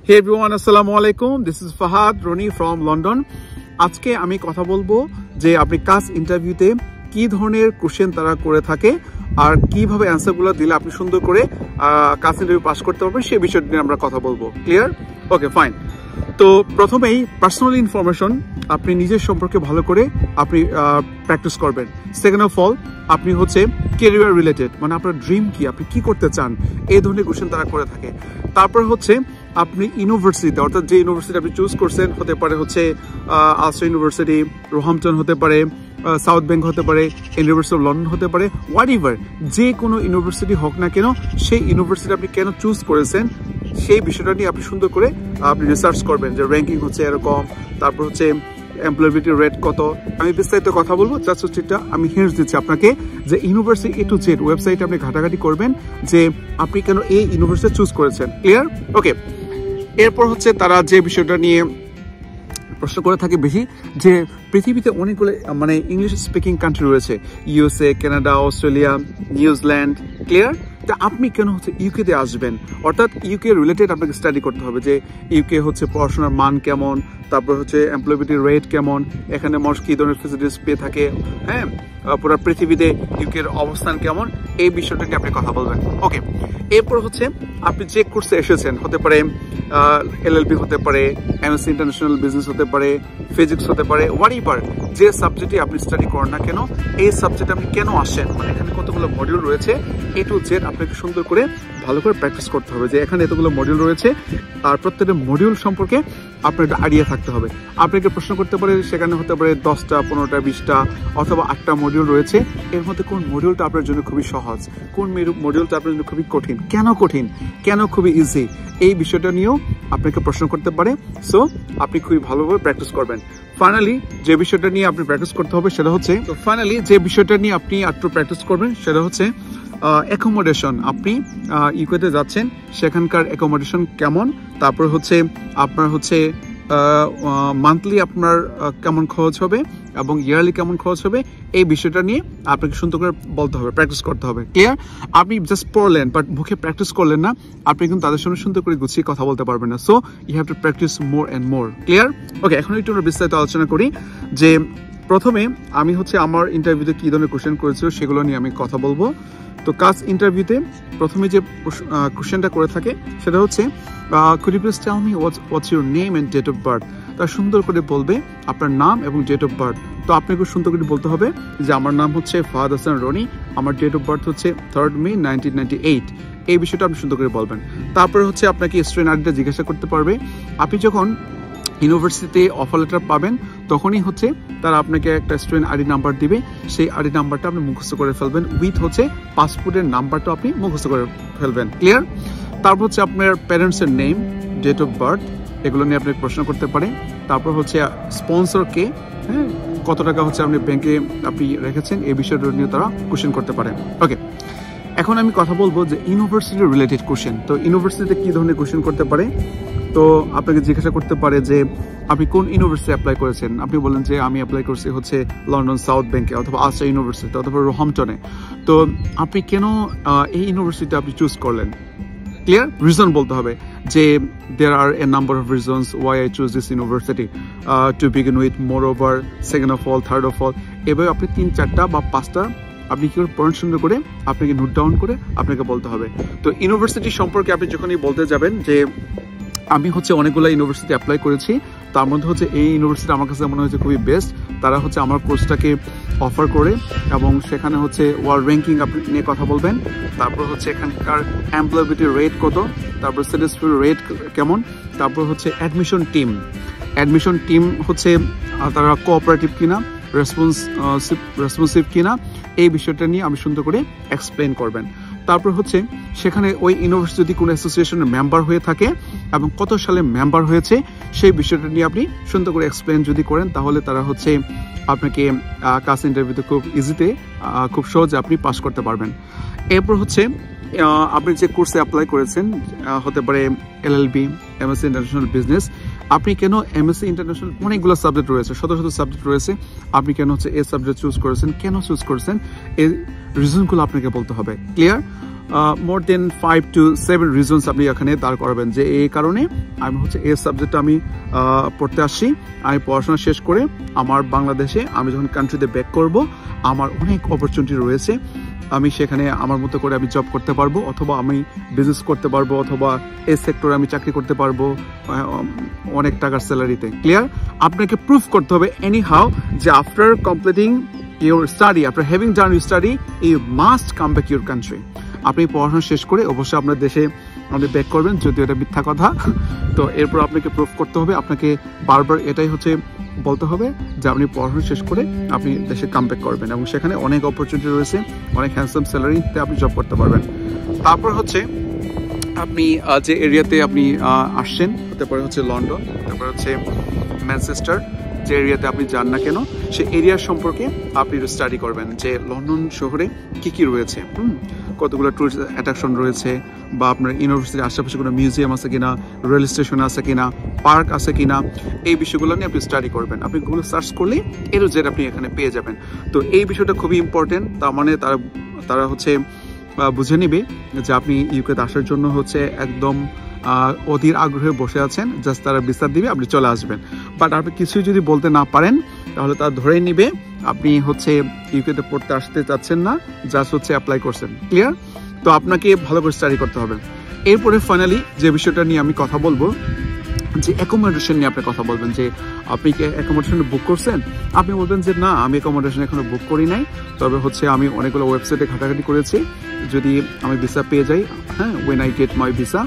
Hey everyone, assalamu alaikum. This is Fahad Roni from London. আজকে আমি কথা বলবো যে আপনি কাজ ইন্টারভিউতে কি ধরনের কোশ্চেন তারা করে থাকে আর কিভাবে অ্যানসারগুলো দিলে আপনি সুন্দর করে কাজ ইন্টারভিউ পাস করতে পারবেন সেই বিষয়টা নিয়ে আমরা কথা বলবো। ক্লিয়ার? ওকে, ফাইন। তো প্রথমেই পার্সোনাল ইনফরমেশন আপনি নিজের সম্পর্কে ভালো করে আপনি প্র্যাকটিস করবেন। সেকেন্ড অফ অল আপনি হচ্ছে ক্যারিয়ার রিলেটেড, মানে আপনার ড্রিম কি, আপনি কি করতে চান, এই ধরনের কোশ্চেন তারা করে থাকে। তারপর হচ্ছে আপনি ইউনিভার্সিটিতে, অর্থাৎ যে ইউনিভার্সিটি আপনি চুজ করছেন, হতে পারে হচ্ছে আলস্টার ইউনিভার্সিটি, রোহামটন হতে পারে, সাউথ ব্যাংক হতে পারে, ইউনিভার্সিটি অফ লন্ডন হতে পারে, হোয়াট এভার, যে কোনো ইউনিভার্সিটি হোক না কেন, সেই ইউনিভার্সিটি আপনি কেন চুজ করেছেন সেই বিষয়টা নিয়ে আপনি সুন্দর করে আপনি রিসার্চ করবেন যে র্যাঙ্কিং হচ্ছে এরকম, তারপর হচ্ছে এমপ্লয়াবিলিটি রেট কত। আমি বিস্তারিত কথা বলবো, জাস্ট হচ্ছে আমি হিন্টস দিচ্ছি আপনাকে যে ইউনিভার্সিটি এ টু জেড ওয়েবসাইটে আপনি ঘাটাঘাটি করবেন যে আপনি কেন এই ইউনিভার্সিটি চুজ করেছেন। ক্লিয়ার? ওকে, এরপর হচ্ছে তারা যে বিষয়টা নিয়ে প্রশ্ন করে থাকে বেশি, যে পৃথিবীতে অনেকগুলো মানে ইংলিশ স্পিকিং কান্ট্রি রয়েছে, USA, Canada, Australia, New Zealand. Clear? তা আপনি কেন হচ্ছে ইউকেতে আসবেন, অর্থাৎ ইউকে রিলেটেড আপনাকে স্টাডি করতে হবে যে ইউকে হচ্ছে পড়াশোনার মান কেমন, তারপর হচ্ছে এমপ্লয়াবিলিটি রেট কেমন, এখানে মানুষ কী ধরনের ফেসিলিটিস পেয়ে থাকে, হ্যাঁ, পুরো পৃথিবীতে ইউকের অবস্থান কেমন, এই বিষয়টা নিয়ে আপনি কথা বলবেন। ওকে, এরপর হচ্ছে আপনি যে কোর্সে এসেছেন, হতে পারে এলএলবি হতে পারে, এমএসসি ইন্টারন্যাশনাল বিজনেস হতে পারে, ফিজিক্স হতে পারে, হোয়াট এভার, যে সাবজেক্টে আপনি স্টাডি করেন না কেন, এই সাবজেক্টে আপনি কেন আসেন, মানে এখানে কতগুলো মডিউল রয়েছে, এ টু জেড আপনাকে সুন্দর করে ভালো করে প্র্যাকটিস করতে হবে যে এখানে এতগুলো মডিউল রয়েছে আর প্রত্যেকটা মডিউল সম্পর্কে আপনার একটা আইডিয়া থাকতে হবে। আপনাকে প্রশ্ন করতে পারে, সেখানে হতে পারে 10টা, 15টা, 20টা অথবা 8টা মডিউল রয়েছে, এর মধ্যে কোন মডিউলটা আপনার জন্য খুবই সহজ, কোন মডিউলটা আপনার জন্য খুবই কঠিন, কেন খুবই ইজি, এই বিষয়টা নিয়েও আপনাকে প্রশ্ন করতে পারে। সো আপনি খুবই ভালোভাবে প্র্যাকটিস করবেন। ফাইনালি যে বিষয়টা নিয়ে আপনি প্র্যাকটিস করতে হবে সেটা হচ্ছে, অ্যাকোমোডেশন। আপনি ইউকেতে যাচ্ছেন, সেখানকার অ্যাকোমোডেশন কেমন, তারপর হচ্ছে আপনার হচ্ছে মান্থলি আপনার কেমন খরচ হবে এবং ইয়ারলি কেমন খরচ হবে, এই বিষয়টা নিয়ে আপনাকে সুন্দর করে বলতে হবে, প্র্যাকটিস করতে হবে। ক্লিয়ার? আপনি জাস্ট পড়লেন বাট মুখে প্র্যাকটিস করলেন না, আপনি কিন্তু তাদের সঙ্গে সুন্দর করে গুছিয়ে কথা বলতে পারবেন না। So you have to practice more and more. Clear? Okay, এখন একটু আমরা বিস্তারিত আলোচনা করি যে প্রথমে আমি হচ্ছে আমার ইন্টারভিউতে কী ধরনের কোশ্চেন করেছিল সেগুলো নিয়ে আমি কথা বলবো। তো কাজ ইন্টারভিউতে প্রথমে যে কোশ্চেনটা করে থাকে সেটা হচ্ছে could you please tell me what's your name and date of birth? তার সুন্দর করে বলবে আপনার নাম এবং ডেট অফ বার্থ। তো আপনাকে সুন্দর করে বলতে হবে যে আমার নাম হচ্ছে ফাহাদ হাসান রনি, আমার ডেট অফ বার্থ হচ্ছে 3rd May 1998। এই বিষয়টা আপনি সুন্দর করে বলবেন। তারপরে হচ্ছে আপনাকে স্টুডেন্ট আইডিটা জিজ্ঞাসা করতে পারবে। আপনি যখন ইউনিভার্সিটিতে অফার লেটার পাবেন তখনই হচ্ছে তারা আপনাকে একটা স্টুডেন্ট আইডি নাম্বার দিবে, সেই আইডি নাম্বারটা আপনি মুখস্থ করে ফেলবেন, উইথ হচ্ছে পাসপোর্টের নাম্বারটা আপনি মুখস্থ করে ফেলবেন। ক্লিয়ার? তারপর হচ্ছে আপনার প্যারেন্টসের নেম, ডেট অফ বার্থ, এগুলো নিয়ে আপনি প্রশ্ন করতে পারেন। তারপর হচ্ছে স্পন্সর কে, হ্যাঁ, কত টাকা হচ্ছে আপনি ব্যাংকে আপনি রেখেছেন, এই বিষয়টা নিয়ে তারা কোশ্চেন করতে পারে। ওকে, এখন আমি কথা বলবো যে ইউনিভার্সিটি রিলেটেড কোশ্চেন। তো ইউনিভার্সিটিতে কী ধরনের কোশ্চেন করতে পারে, তো আপনাকে জিজ্ঞাসা করতে পারে যে আপনি কোন ইউনিভার্সিটি অ্যাপ্লাই করেছেন। আপনি বলেন যে আমি অ্যাপ্লাই করছি হচ্ছে লন্ডন সাউথ ব্যাংকে অথবা আলস্টার ইউনিভার্সিটি অথবা রোহামটনে। তো আপনি কেন এই ইউনিভার্সিটি আপনি চুজ করলেন? ক্লিয়ার? রিজন বলতে হবে যে there are a number of reasons why I choose this university to begin with, moreover, second of all, third of all, এভাবে আপনি 3, 4টা বা 5টা আপনি কি করে পয়েন্ট সুন্দর করে আপনাকে নোট ডাউন করে আপনাকে বলতে হবে। তো ইউনিভার্সিটি সম্পর্কে আপনি যখনই বলতে যাবেন যে আমি হচ্ছে অনেকগুলো ইউনিভার্সিটি অ্যাপ্লাই করেছি, তার মধ্যে হচ্ছে এই ইউনিভার্সিটি আমার কাছে মনে হয়েছে খুবই বেস্ট, তারা হচ্ছে আমার কোর্সটাকে অফার করে এবং সেখানে হচ্ছে ওয়ার্ল্ড র্যাঙ্কিং আপনি নিয়ে কথা বলবেন। তারপর হচ্ছে এখানকার এমপ্লয়াবিলিটি রেট কত, তারপর স্যাটিসফাই রেট কেমন, তারপর হচ্ছে অ্যাডমিশন টিম হচ্ছে তারা কোঅপারেটিভ কিনা, রেসপন্সিভ কিনা, এই বিষয়টা নিয়ে আমি সুন্দর করে এক্সপ্লেন করবেন। তারপর হচ্ছে সেখানে ওই ইউনিভার্সিটি যদি কোনো অ্যাসোসিয়েশনের মেম্বার হয়ে থাকে এবং কত সালে মেম্বার হয়েছে সেই বিষয়টা নিয়ে আপনি সুন্দর করে এক্সপ্লেন যদি করেন, তাহলে তারা হচ্ছে আপনাকে কাজ ইন্টারভিউতে খুব ইজিতে খুব সহজে আপনি পাস করতে পারবেন। এরপর হচ্ছে আপনি যে কোর্সে অ্যাপ্লাই করেছেন, হতে পারে এলএলবি, এমএসসি ইন্টারন্যাশনাল বিজনেস, আপনি কেন এমএসসি ইন্টারন্যাশনাল অনেকগুলো সাবজেক্ট রয়েছে, শত সাবজেক্ট রয়েছে, আপনি কেন হচ্ছে এই সাবজেক্ট চুজ করেছেন, কেন চুজ করেছেন, এই রিজনগুলো আপনাকে বলতে হবে। Clear? More than 5 to 7 reasons আপনি এখানে দাঁড় করাবেন যে এই কারণে আমি হচ্ছে এই সাবজেক্টটা আমি পড়তে আসছি। আমি পড়াশোনা শেষ করে আমার বাংলাদেশে আমি যখন কান্ট্রিতে ব্যাক করব, আমার অনেক অপরচুনিটি রয়েছে। আমি সেখানে আমার মতো করে আমি জব করতে পারবো, অথবা আমি বিজনেস করতে পারবো, অথবা এই সেক্টরে আমি চাকরি করতে পারবো অনেক টাকার স্যালারিতে। ক্লিয়ার? আপনাকে প্রুফ করতে হবে এনি হাউ যে after completing your study, after having done your study, you must come back your country. আপনি পড়াশোনা শেষ করে অবশ্যই আপনার দেশে আপনি ব্যাক করবেন, যদিও এটা মিথ্যা কথা। তো এরপর আপনাকে প্রুফ করতে হবে, আপনাকে বারবার এটাই হচ্ছে বলতে হবে যে আপনি পড়াশোনা শেষ করে আপনি দেশে কাম ব্যাক করবেন, এবং সেখানে অনেক অপরচুনিটি রয়েছে, অনেক হ্যান্ডসাম স্যালারিতে আপনি জব করতে পারবেন। তারপর হচ্ছে আপনি যে এরিয়াতে আপনি আসছেন, হতে পারে হচ্ছে লন্ডন, তারপর হচ্ছে ম্যানচেস্টার, যে এরিয়াতে আপনি যান না কেন সেই এরিয়ার সম্পর্কে আপনি স্টাডি করবেন যে লন্ডন শহরে কি কি রয়েছে, কতগুলো টুরিস্ট অ্যাট্রাকশন রয়েছে, বা আপনার ইউনিভার্সিটির আশেপাশে কোনো মিউজিয়াম আছে কিনা, রেল স্টেশন আছে কিনা, পার্ক আছে কিনা, এই বিষয়গুলো নিয়ে আপনি স্টাডি করবেন। আপনি গুগল সার্চ করলে এরও জেড আপনি এখানে পেয়ে যাবেন। তো এই বিষয়টা খুবই ইম্পর্টেন্ট। তার মানে তারা হচ্ছে বুঝে নিবে যে আপনি ইউকেতে আসার জন্য হচ্ছে একদম অধীর আগ্রহে বসে আছেন, জাস্ট তারা বিস্তার দিবে, আপনি চলে আসবেন। বাট আপনি কিছুই যদি বলতে না পারেন, তাহলে তারা ধরেই নিবে আপনি হচ্ছে ইউকেতে পড়তে আসতে চাচ্ছেন না, জাস্ট হচ্ছে অ্যাপ্লাই করছেন। ক্লিয়ার? তো আপনাকে ভালো করে স্টাডি করতে হবে। এরপরে ফাইনালি যে বিষয়টা নিয়ে আমি কথা বলবো, যে অ্যাকোমোডেশন নিয়ে আপনি কথা বলবেন, যে আপনি কি অ্যাকোমোডেশন বুক করছেন? আপনি বলবেন যে না, আমি অ্যাকোমোডেশন এখনো বুক করি নাই, তবে হচ্ছে আমি অনেকগুলো ওয়েবসাইটে ঘাটাঘাটি করেছি, যদি আমি ভিসা পেয়ে যাই, হ্যাঁ, when I get my visa,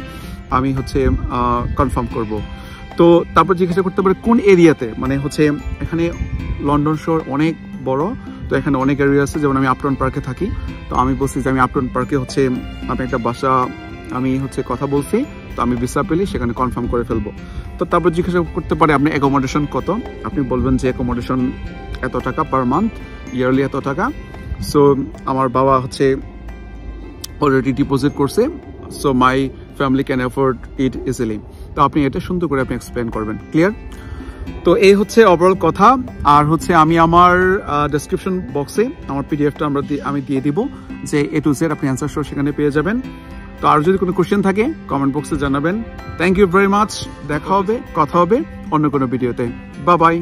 আমি হচ্ছে কনফার্ম করব। তো তারপর জিজ্ঞাসা করতে পারে কোন এরিয়াতে, মানে হচ্ছে এখানে লন্ডন শহর অনেক বড়, তো এখানে অনেক এরিয়া আছে। যেমন আমি আপটাউন পার্কে থাকি, তো আমি বলছি যে আমি আপটাউন পার্কে হচ্ছে আমি একটা বাসা আমি হচ্ছে কথা বলছি, তো আমি ভিসা পেলে সেখানে কনফার্ম করে ফেলবো। তো তারপর জিজ্ঞাসা করতে পারে আপনি অ্যাকোমোডেশন কত, আপনি বলবেন যে অ্যাকোমোডেশন এত টাকা পার মান্থ, ইয়ারলি এত টাকা। সো আমার বাবা হচ্ছে অলরেডি ডিপোজিট করছে, so my family can afford it easily. তো আপনি এটা সুন্দর করে আপনি এক্সপ্লেন করবেন। ক্লিয়ার? তো এই হচ্ছে ওভারঅল কথা। আর হচ্ছে আমি আমার ডেসক্রিপশন বক্সে আমার পিডিএফটা আমি দিয়ে দিব, যে A to Z আপনি অ্যান্সার সহ সেখানে পেয়ে যাবেন। তো আর যদি কোনো কোয়েশ্চেন থাকে কমেন্ট বক্সে জানাবেন। Thank you very much. দেখা হবে, কথা হবে অন্য কোনো ভিডিওতে। Bye by.